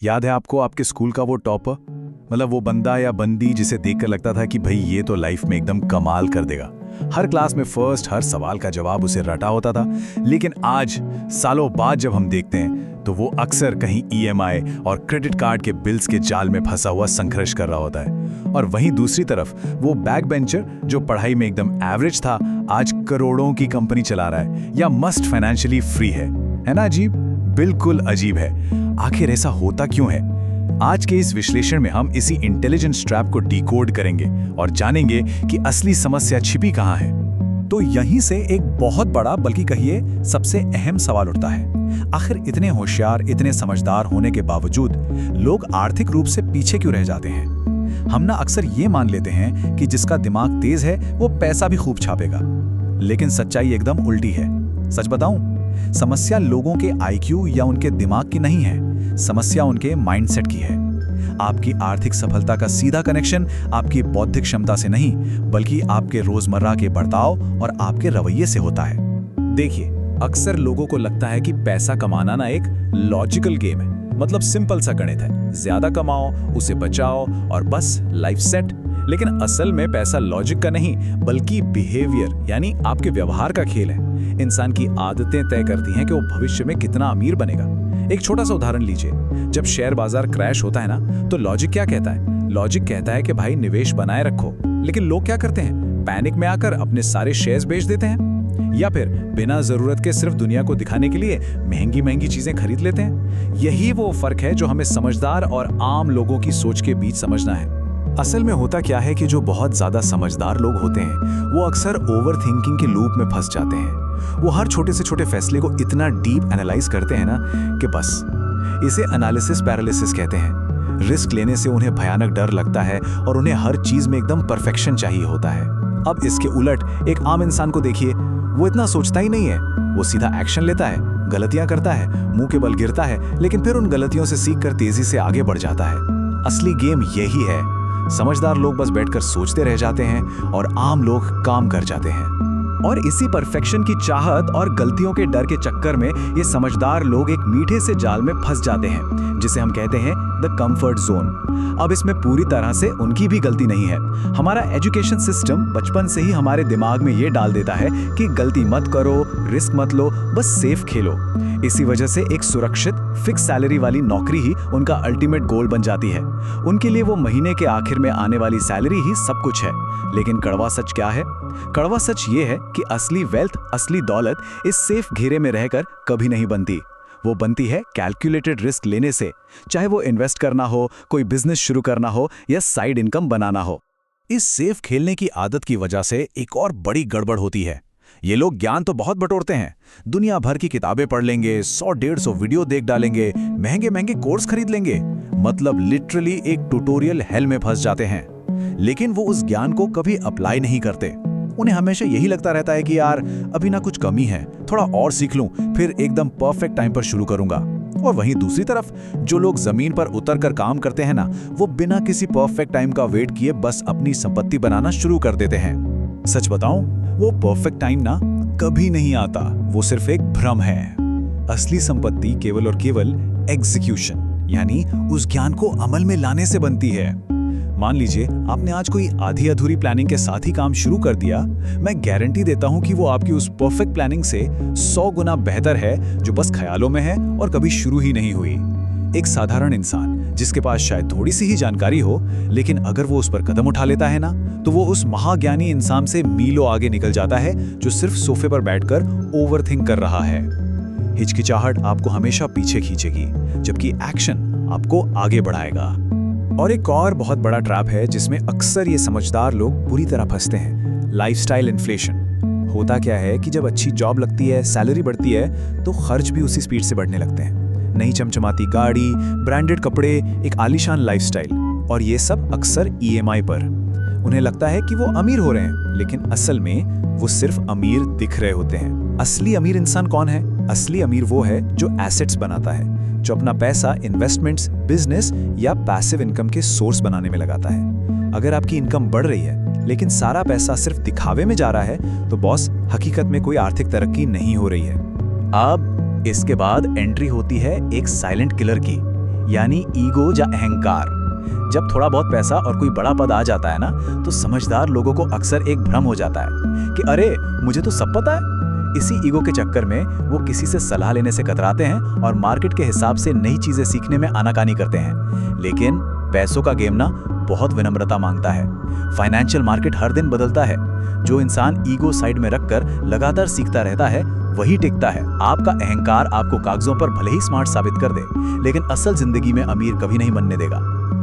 याद है आपको आपके स्कूल का वो टॉपर, मतलब वो बंदा या बंदी जिसे देखकर लगता था कि भाई ये तो लाइफ में एकदम कमाल कर देगा। हर क्लास में फर्स्ट, हर सवाल का जवाब उसे रटा होता था। लेकिन आज सालों बाद जब हम देखते हैं तो वो अक्सर कहीं ईएमआई और क्रेडिट कार्ड के बिल्स के जाल में फंसा हुआ संघर्ष कर रहा होता है। और वहीं दूसरी तरफ वो बैक बेंचर जो पढ़ाई में एकदम एवरेज था, आज करोड़ों की कंपनी चला रहा है या मस्ट फाइनेंशियली फ्री है ना? अजीब, बिल्कुल अजीब है। आखिर ऐसा होता क्यों है? आज के इस विश्लेषण में हम इसी इंटेलिजेंस ट्रैप को डिकोड करेंगे और जानेंगे कि असली समस्या छिपी कहाँ है। तो यहीं से एक बहुत बड़ा, बल्कि कहिए सबसे अहम सवाल उठता है, आखिर इतने होशियार, इतने समझदार होने के बावजूद लोग आर्थिक रूप से पीछे क्यों रह जाते हैं? हम ना अक्सर ये मान लेते हैं कि जिसका दिमाग तेज है वो पैसा भी खूब छापेगा, लेकिन सच्चाई एकदम उल्टी है। सच बताऊं, समस्या लोगों के आईक्यू या उनके दिमाग की नहीं है, समस्या उनके माइंडसेट की है। आपकी आर्थिक सफलता का सीधा कनेक्शन आपकी बौद्धिक क्षमता से नहीं, बल्कि आपके रोजमर्रा के बर्ताव और आपके रवैये से होता है। देखिए, अक्सर लोगों को लगता है कि पैसा कमाना ना एक लॉजिकल गेम है, मतलब सिंपल सा गणित है, ज्यादा कमाओ, उसे बचाओ और बस लाइफ सेट। लेकिन असल में पैसा लॉजिक का नहीं, बल्कि बिहेवियर यानी आपके व्यवहार का खेल है। इंसान की आदतें तय करती हैं कि वो भविष्य में कितना अमीर बनेगा। एक छोटा सा उदाहरण लीजिए, जब शेयर बाजार क्रैश होता है ना, तो लॉजिक क्या कहता है? लॉजिक कहता है कि भाई निवेश बनाए रखो, लेकिन लोग क्या करते हैं? पैनिक में आकर अपने सारे शेयर्स बेच देते हैं, या फिर बिना जरूरत के सिर्फ दुनिया को दिखाने के लिए महंगी महंगी चीजें खरीद लेते हैं। यही वो फर्क है जो हमें समझदार और आम लोगों की सोच के बीच समझना है। असल में होता क्या है कि जो बहुत ज्यादा समझदार लोग होते हैं वो अक्सर ओवर थिंकिंग के लूप में फंस जाते हैं। वो हर छोटे से छोटे फैसले को इतना डीप एनालाइज करते हैं ना कि बस, इसे एनालिसिस पैरालिसिस कहते हैं। रिस्क लेने से उन्हें भयानक डर लगता है और उन्हें हर चीज में एकदम परफेक्शन चाहिए होता है। अब इसके उलट एक आम इंसान को देखिए, वो इतना सोचता ही नहीं है, वो सीधा एक्शन लेता है, गलतियां करता है, मुंह के बल गिरता है, लेकिन फिर उन गलतियों से सीखकर तेजी से आगे बढ़ जाता है। असली गेम यही है। समझदार लोग बस बैठकर सोचते रह जाते हैं और आम लोग काम कर जाते हैं। और इसी परफेक्शन की चाहत और गलतियों के डर के चक्कर में ये समझदार लोग एक मीठे से जाल में फंस जाते हैं, जिसे हम कहते हैं द कंफर्ट जोन। अब इसमें पूरी तरह से उनकी भी गलती नहीं है। हमारा एजुकेशन सिस्टम बचपन से ही हमारे दिमाग में ये डाल देता है कि गलती मत करो, रिस्क मत लो, बस सेफ खेलो। इसी वजह से एक सुरक्षित फिक्स सैलरी वाली नौकरी ही उनका अल्टीमेट गोल बन जाती है। उनके लिए वो महीने के आखिर में आने वाली सैलरी ही सब कुछ है। लेकिन कड़वा सच क्या है? कड़वा सच ये है कि असली वेल्थ, असली दौलत इस सेफ घेरे में रहकर कभी नहीं बनती। वो बनती है कैलकुलेटेड रिस्क लेने से, चाहे वो इन्वेस्ट करना हो, कोई बिजनेस शुरू करना हो या साइड इनकम बनाना हो। इस सेफ खेलने की आदत की वजह से एक और बड़ी गड़बड़ होती है। ये लोग ज्ञान तो बहुत बटोरते हैं, दुनिया भर की किताबें पढ़ लेंगे, 100-150 वीडियो देख डालेंगे, महंगे महंगे कोर्स खरीद लेंगे, मतलब लिटरली एक ट्यूटोरियल हेल में फंस जाते हैं। लेकिन वो उस ज्ञान को कभी अप्लाई नहीं करते। उन्हें हमेशा यही लगता रहता है कि यार अभी ना कुछ कमी है, थोड़ा और सीख लूं, फिर एकदम परफेक्ट टाइम पर शुरू करूंगा। और वहीं दूसरी तरफ जो लोग जमीन पर उतर कर काम करते हैं ना, वो बिना किसी परफेक्ट टाइम का वेट किए बस अपनी संपत्ति बनाना शुरू कर देते हैं। सच बताऊं, वो परफेक्ट टाइम ना कभी नहीं आता, वो सिर्फ एक भ्रम है। असली संपत्ति केवल और केवल एग्जीक्यूशन यानी उस ज्ञान को अमल में लाने से बनती है। मान लीजिए आपने आज कोई आधी अधूरी प्लानिंग के साथ ही काम शुरू कर दिया, मैं गारंटी देता हूं कि वो आपकी उस परफेक्ट प्लानिंग से 100 गुना बेहतर है जो बस ख्यालों में है और कभी शुरू ही नहीं हुई। एक साधारण इंसान जिसके पास शायद थोड़ी सी ही जानकारी हो, लेकिन अगर वो उस पर कदम उठा लेता है ना, तो वो उस महाज्ञानी इंसान से मीलों आगे निकल जाता है जो सिर्फ सोफे पर बैठकर ओवरथिंक कर रहा है। हिचकिचाहट आपको हमेशा पीछे खींचेगी, जबकि एक्शन आपको आगे बढ़ाएगा। और एक और बहुत बड़ा ट्रैप है जिसमें अक्सर ये समझदार लोग बुरी तरह फंसते हैं, लाइफस्टाइल इन्फ्लेशन। होता क्या है कि जब अच्छी जॉब लगती है, सैलरी बढ़ती है, तो खर्च भी उसी स्पीड से बढ़ने लगते हैं। नई चमचमाती गाड़ी, ब्रांडेड कपड़े, एक आलीशान लाइफस्टाइल, और ये सब अक्सर ईएमआई पर। उन्हें लगता है कि वो अमीर हो रहे हैं, लेकिन असल में वो सिर्फ अमीर दिख रहे होते हैं। असली अमीर इंसान कौन है? असली अमीर वो है जो एसेट्स बनाता है, जो अपना पैसा इन्वेस्टमेंट्स, बिजनेस या पैसिव इनकम के सोर्स बनाने में लगाता है। अगर आपकी इनकम बढ़ रही है लेकिन सारा पैसा सिर्फ दिखावे में जा रहा है, तो बॉस हकीकत में कोई आर्थिक तरक्की नहीं हो रही है। अब इसके बाद एंट्री होती है एक साइलेंट किलर की, यानी ईगो या अहंकार। जब थोड़ा बहुत पैसा और कोई बड़ा पद आ जाता है ना, तो समझदार लोगों को अक्सर एक भ्रम हो जाता है कि अरे मुझे तो सब पता है। इसी ईगो के चक्कर में वो किसी से सलाह लेने से कतराते हैं और मार्केट के हिसाब से नई चीजें सीखने में आनाकानी करते हैं। लेकिन पैसों का गेम ना बहुत विनम्रता मांगता है। फाइनेंशियल मार्केट हर दिन बदलता है। जो इंसान ईगो साइड में रखकर लगातार सीखता रहता है वही टिकता है। आपका अहंकार आपको कागजों पर भले ही स्मार्ट साबित कर दे, लेकिन असल जिंदगी में अमीर कभी नहीं बनने देगा।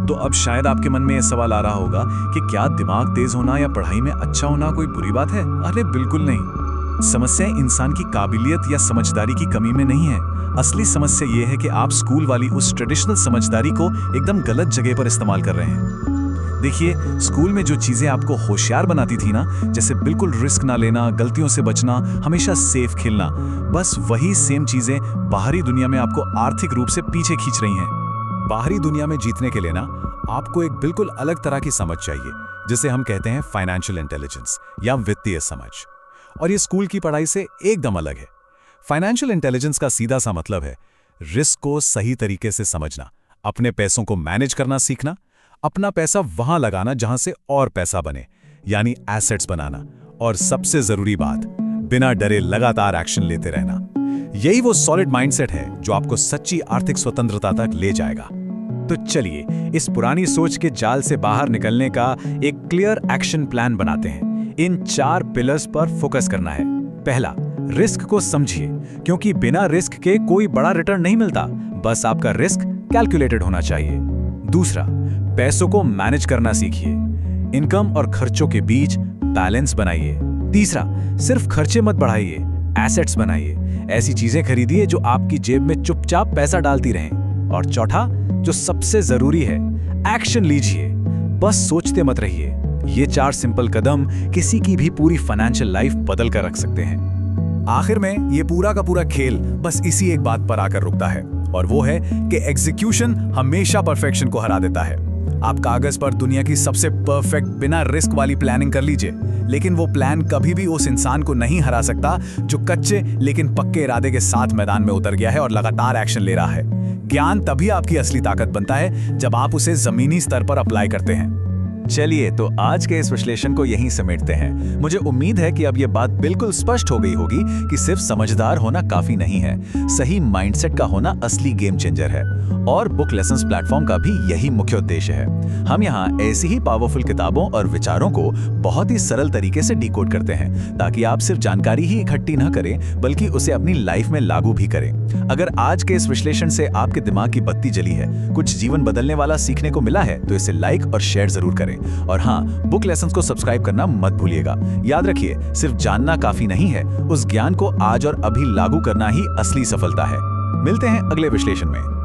तो अब शायद आपके मन में यह सवाल आ रहा होगा कि क्या दिमाग तेज होना या पढ़ाई में अच्छा होना कोई बुरी बात है? अरे बिल्कुल नहीं। समस्या इंसान की काबिलियत या समझदारी की कमी में नहीं है। असली समस्या यह है कि आप स्कूल वाली उस ट्रेडिशनल समझदारी को एकदम गलत जगह पर इस्तेमाल कर रहे हैं। देखिए, स्कूल में जो चीजें आपको होशियार बनाती थी ना, जैसे बिल्कुल रिस्क ना लेना, गलतियों से बचना, हमेशा सेफ खेलना, बस वही सेम चीजें बाहरी दुनिया में आपको आर्थिक रूप से पीछे खींच रही हैं। बाहरी दुनिया में जीतने के लिए ना आपको एक बिल्कुल अलग तरह की समझ चाहिए, जिसे हम कहते हैं फाइनेंशियल इंटेलिजेंस या वित्तीय समझ। और ये स्कूल की पढ़ाई से एकदम अलग है। फाइनेंशियल इंटेलिजेंस का सीधा सा मतलब है रिस्क को सही तरीके से समझना, अपने पैसों को मैनेज करना सीखना, अपना पैसा वहां लगाना जहां से और पैसा बने, यानी एसेट्स बनाना, और सबसे जरूरी बात, बिना डरे लगातार एक्शन लेते रहना। यही वो सॉलिड माइंडसेट है जो आपको सच्ची आर्थिक स्वतंत्रता तक ले जाएगा। तो चलिए इस पुरानी सोच के जाल से बाहर निकलने का एक क्लियर एक्शन प्लान बनाते हैं। इन 4 पिलर्स पर फोकस करना है। पहला, रिस्क को समझिए, क्योंकि बिना रिस्क के कोई बड़ा रिटर्न नहीं मिलता, बस आपका रिस्क कैलकुलेटेड होना चाहिए। दूसरा, पैसों को मैनेज करना सीखिए, इनकम और खर्चों के बीच बैलेंस बनाइए। तीसरा, सिर्फ खर्चे मत बढ़ाइए, एसेट्स बनाइए, ऐसी चीजें खरीदिए जो आपकी जेब में चुपचाप पैसा डालती रहें। और चौथा, जो सबसे जरूरी है, एक्शन लीजिए, बस सोचते मत रहिए। ये 4 सिंपल कदम किसी की भी पूरी फाइनेंशियल लाइफ बदल कर रख सकते हैं। आखिर में ये पूरा का पूरा खेल बस इसी एक बात पर आकर रुकता है, और वो है कि एग्जीक्यूशन हमेशा परफेक्शन को हरा देता है। आप कागज पर दुनिया की सबसे परफेक्ट बिना रिस्क वाली प्लानिंग कर लीजिए, लेकिन वो प्लान कभी भी उस इंसान को नहीं हरा सकता जो कच्चे लेकिन पक्के इरादे के साथ मैदान में उतर गया है और लगातार एक्शन ले रहा है। ज्ञान तभी आपकी असली ताकत बनता है जब आप उसे जमीनी स्तर पर अप्लाई करते हैं। चलिए तो आज के इस विश्लेषण को यहीं समेटते हैं। मुझे उम्मीद है कि अब ये बात बिल्कुल स्पष्ट हो गई होगी कि सिर्फ समझदार होना काफी नहीं है, सही माइंडसेट का होना असली गेम चेंजर है। और बुक लेसन्स प्लेटफॉर्म का भी यही मुख्य उद्देश्य है। हम यहाँ ऐसी ही पावरफुल किताबों और विचारों को बहुत ही सरल तरीके से डिकोड करते हैं, ताकि आप सिर्फ जानकारी ही इकट्ठी न करें बल्कि उसे अपनी लाइफ में लागू भी करें। अगर आज के इस विश्लेषण से आपके दिमाग की बत्ती जली है, कुछ जीवन बदलने वाला सीखने को मिला है, तो इसे लाइक और शेयर जरूर करें। और हाँ, बुक लेसन्स को सब्सक्राइब करना मत भूलिएगा। याद रखिए, सिर्फ जानना काफी नहीं है, उस ज्ञान को आज और अभी लागू करना ही असली सफलता है। मिलते हैं अगले विश्लेषण में।